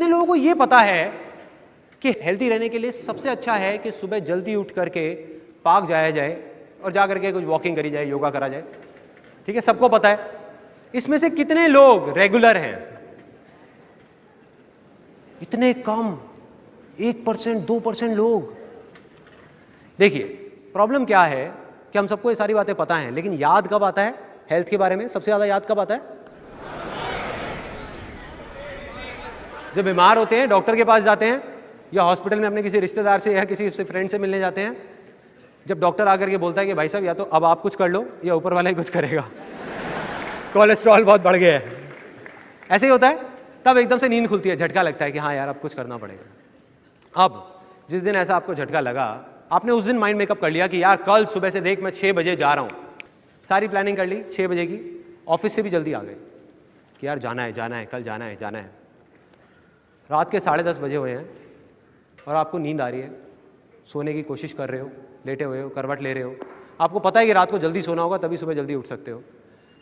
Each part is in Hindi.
लोगों को ये पता है कि हेल्दी रहने के लिए सबसे अच्छा है कि सुबह जल्दी उठ करके पार्क जाया जाए और जा करके कुछ वॉकिंग करी जाए, योगा करा जाए? ठीक है, सबको पता है। इसमें से कितने लोग रेगुलर हैं? इतने कम, 1%, 2% लोग। देखिए प्रॉब्लम क्या है कि हम सबको ये सारी बातें पता हैं, लेकिन याद कब आता है हेल्थ के बारे में? सबसे ज्यादा याद कब आता है? जब बीमार होते हैं, डॉक्टर के पास जाते हैं, या हॉस्पिटल में अपने किसी रिश्तेदार से या किसी फ्रेंड से मिलने जाते हैं। जब डॉक्टर आकर के बोलता है कि भाई साहब या तो अब आप कुछ कर लो या ऊपर वाला ही कुछ करेगा, कोलेस्ट्रॉल बहुत बढ़ गया है, ऐसे ही होता है, तब एकदम से नींद खुलती है, झटका लगता है कि हाँ यार अब कुछ करना पड़ेगा। अब जिस दिन ऐसा आपको झटका लगा, आपने उस दिन माइंड मेकअप कर लिया कि यार कल सुबह से देख मैं 6 बजे जा रहा हूँ, सारी प्लानिंग कर ली 6 बजे की, ऑफिस से भी जल्दी आ गए कि यार जाना है, कल जाना है। रात के 10:30 बजे हुए हैं और आपको नींद आ रही है, सोने की कोशिश कर रहे हो, लेटे हुए हो, करवट ले रहे हो, आपको पता है कि रात को जल्दी सोना होगा तभी सुबह जल्दी उठ सकते हो।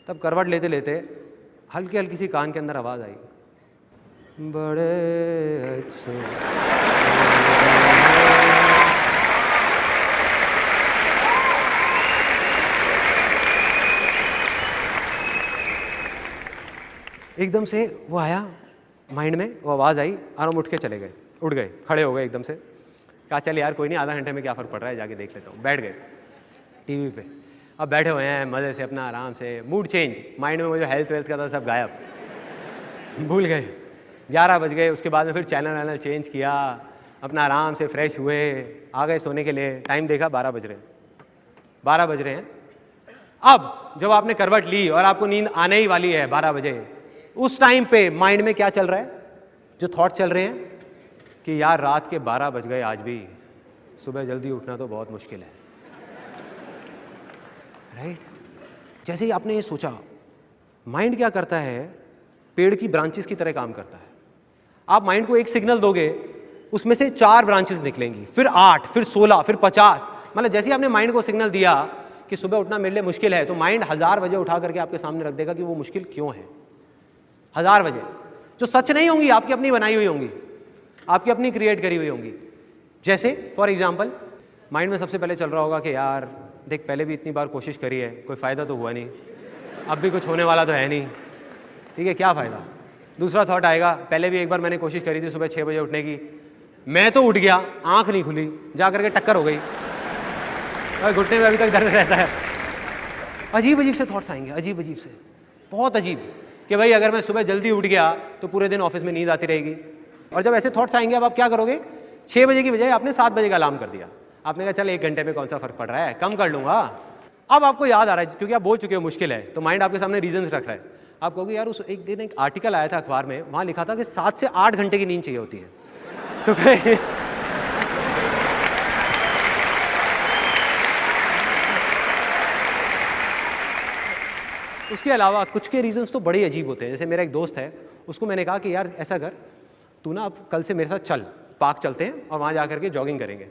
तब करवट लेते लेते हल्की हल्की सी कान के अंदर आवाज़ आई, बड़े अच्छे। एकदम से वो आया माइंड में, वो आवाज़ आई और हम उठ के चले गए, उठ गए, खड़े हो गए एकदम से, कहा चल यार कोई नहीं, आधा घंटे में क्या फ़र्क पड़ रहा है, जाके देख लेता हूँ। बैठ गए टीवी पे, अब बैठे हुए हैं मज़े से अपना, आराम से, मूड चेंज, माइंड में वो जो हेल्थ वेल्थ का था सब गायब, भूल गए। 11 बज गए, उसके बाद में फिर चैनल चेंज किया, अपना आराम से फ्रेश हुए, आ गए सोने के लिए। टाइम देखा 12 बज रहे हैं। अब जब आपने करवट ली और आपको नींद आने ही वाली है 12 बजे, उस टाइम पे माइंड में क्या चल रहा है? जो थॉट चल रहे हैं कि यार रात के 12 बज गए आज भी, सुबह जल्दी उठना तो बहुत मुश्किल है, राइट? जैसे ही आपने ये सोचा, माइंड क्या करता है? पेड़ की ब्रांचेस की तरह काम करता है। आप माइंड को एक सिग्नल दोगे, उसमें से 4 ब्रांचेस निकलेंगी, फिर 8, फिर 16, फिर 50। मतलब जैसे ही आपने माइंड को सिग्नल दिया कि सुबह उठना मेरे लिए मुश्किल है, तो माइंड 1000 वजह उठा करके आपके सामने रख देगा कि वो मुश्किल क्यों है। 1000 वजह जो सच नहीं होंगी, आपकी अपनी बनाई हुई होंगी, आपकी अपनी क्रिएट करी हुई होंगी। जैसे फॉर एग्जाम्पल माइंड में सबसे पहले चल रहा होगा कि यार देख पहले भी इतनी बार कोशिश करी है, कोई फ़ायदा तो हुआ नहीं, अब भी कुछ होने वाला तो है नहीं, ठीक है, क्या फ़ायदा। दूसरा थॉट आएगा, पहले भी एक बार मैंने कोशिश करी थी सुबह 6 बजे उठने की, मैं तो उठ गया, आँख नहीं खुली, जा करके टक्कर हो गई और घुटने में अभी तक दर्द रहता है। अजीब अजीब से थॉट्स आएंगे, अजीब अजीब से, बहुत अजीब, कि भाई अगर मैं सुबह जल्दी उठ गया तो पूरे दिन ऑफिस में नींद आती रहेगी। और जब ऐसे थॉट्स आएंगे, अब आप क्या करोगे? 6 बजे की बजाय आपने 7 बजे का अलार्म कर दिया, आपने कहा चल 1 घंटे में कौन सा फर्क पड़ रहा है, कम कर लूंगा। अब आपको याद आ रहा है क्योंकि आप बोल चुके हो मुश्किल है, तो माइंड आपके सामने रीजंस रख रहा है। आप कहोगे यार उस एक दिन एक आर्टिकल आया था अखबार में, वहां लिखा था कि 7 से 8 घंटे की नींद चाहिए होती है। तो उसके अलावा कुछ के रीजंस तो बड़े अजीब होते हैं। जैसे मेरा एक दोस्त है, उसको मैंने कहा कि यार ऐसा कर, तू ना अब कल से मेरे साथ चल, पार्क चलते हैं और वहाँ जा करके जॉगिंग करेंगे।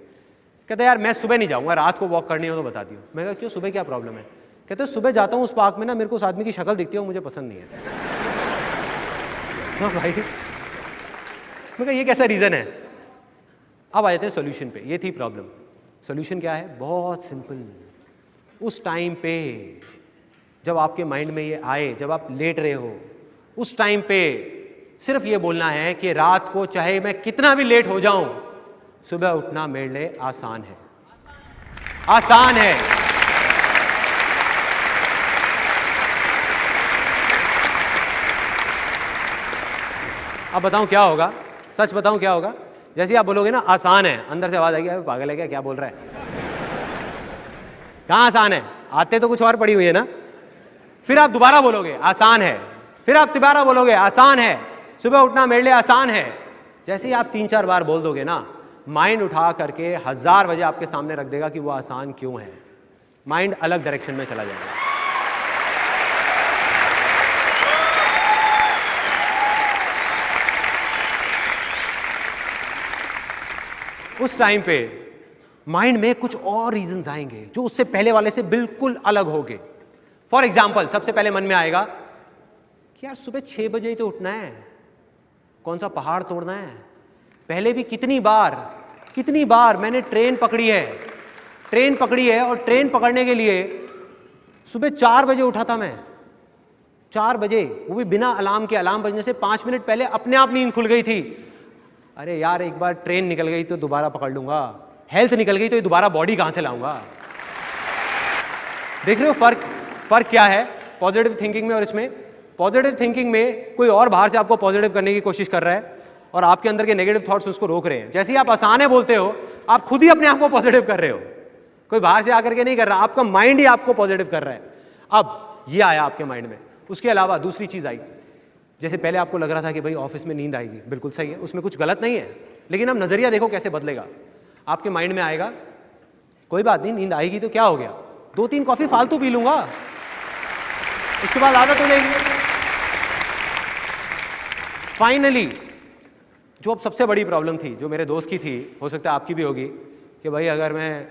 कहते यार मैं सुबह नहीं जाऊँगा, रात को वॉक करनी हो तो बता दियो। मैं कहा क्यों, सुबह क्या प्रॉब्लम है? कहते सुबह जाता हूँ उस पार्क में ना, मेरे को उस आदमी की शक्ल दिखती है, वो मुझे पसंद नहीं है। हाँ भाई, मैं कहा ये कैसा रीज़न है? अब आ जाते हैं सोल्यूशन पे। ये थी प्रॉब्लम, सोल्यूशन क्या है? बहुत सिंपल। उस टाइम पे जब आपके माइंड में ये आए, जब आप लेट रहे हो, उस टाइम पे सिर्फ ये बोलना है कि रात को चाहे मैं कितना भी लेट हो जाऊं, सुबह उठना मेरे लिए आसान है, आसान है। अब बताऊं क्या होगा? सच बताऊं क्या होगा? जैसे ही आप बोलोगे ना आसान है, अंदर से आवाज आएगी अरे पागल है क्या बोल रहा है? कहां आसान है? आते तो कुछ और पड़ी हुई है ना। फिर आप दोबारा बोलोगे आसान है, फिर आप दोबारा बोलोगे आसान है, सुबह उठना मेरे लिए आसान है। जैसे ही आप 3-4 बार बोल दोगे ना, माइंड उठा करके 1000 वजह आपके सामने रख देगा कि वो आसान क्यों है। माइंड अलग डायरेक्शन में चला जाएगा। उस टाइम पे माइंड में कुछ और रीजंस आएंगे जो उससे पहले वाले से बिल्कुल अलग होंगे। फॉर एग्जाम्पल सबसे पहले मन में आएगा कि यार सुबह 6 बजे ही तो उठना है, कौन सा पहाड़ तोड़ना है। पहले भी कितनी बार मैंने ट्रेन पकड़ी है और ट्रेन पकड़ने के लिए सुबह 4 बजे उठा था मैं, 4 बजे, वो भी बिना अलार्म के। अलार्म बजने से 5 मिनट पहले अपने आप नींद खुल गई थी। अरे यार, एक बार ट्रेन निकल गई तो दोबारा पकड़ लूंगा, हेल्थ निकल गई तो दोबारा बॉडी कहां से लाऊंगा। देख रहे हो फर्क क्या है पॉजिटिव थिंकिंग में और इसमें। पॉजिटिव थिंकिंग में कोई और बाहर से आपको पॉजिटिव करने की कोशिश कर रहा है और आपके अंदर के नेगेटिव थॉट्स उसको रोक रहे हैं। जैसे ही आप आसान है बोलते हो, आप खुद ही अपने आप को पॉजिटिव कर रहे हो, कोई बाहर से आकर के नहीं कर रहा, आपका माइंड ही आपको पॉजिटिव कर रहा है। अब ये आया आपके माइंड में। उसके अलावा दूसरी चीज आई, जैसे पहले आपको लग रहा था कि भाई ऑफिस में नींद आएगी, बिल्कुल सही है, उसमें कुछ गलत नहीं है, लेकिन अब नजरिया देखो कैसे बदलेगा। आपके माइंड में आएगा कोई बात नहीं, नींद आएगी तो क्या हो गया, 2-3 कॉफी फालतू पी लूंगा, उसके बाद आदत हो जाएगी। फाइनली जो अब सबसे बड़ी प्रॉब्लम थी, जो मेरे दोस्त की थी, हो सकता है आपकी भी होगी, कि भाई अगर मैं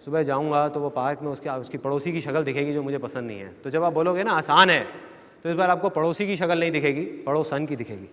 सुबह जाऊंगा तो वो पार्क में उसकी पड़ोसी की शक्ल दिखेगी जो मुझे पसंद नहीं है। तो जब आप बोलोगे ना आसान है, तो इस बार आपको पड़ोसी की शक्ल नहीं दिखेगी, पड़ोसन की दिखेगी।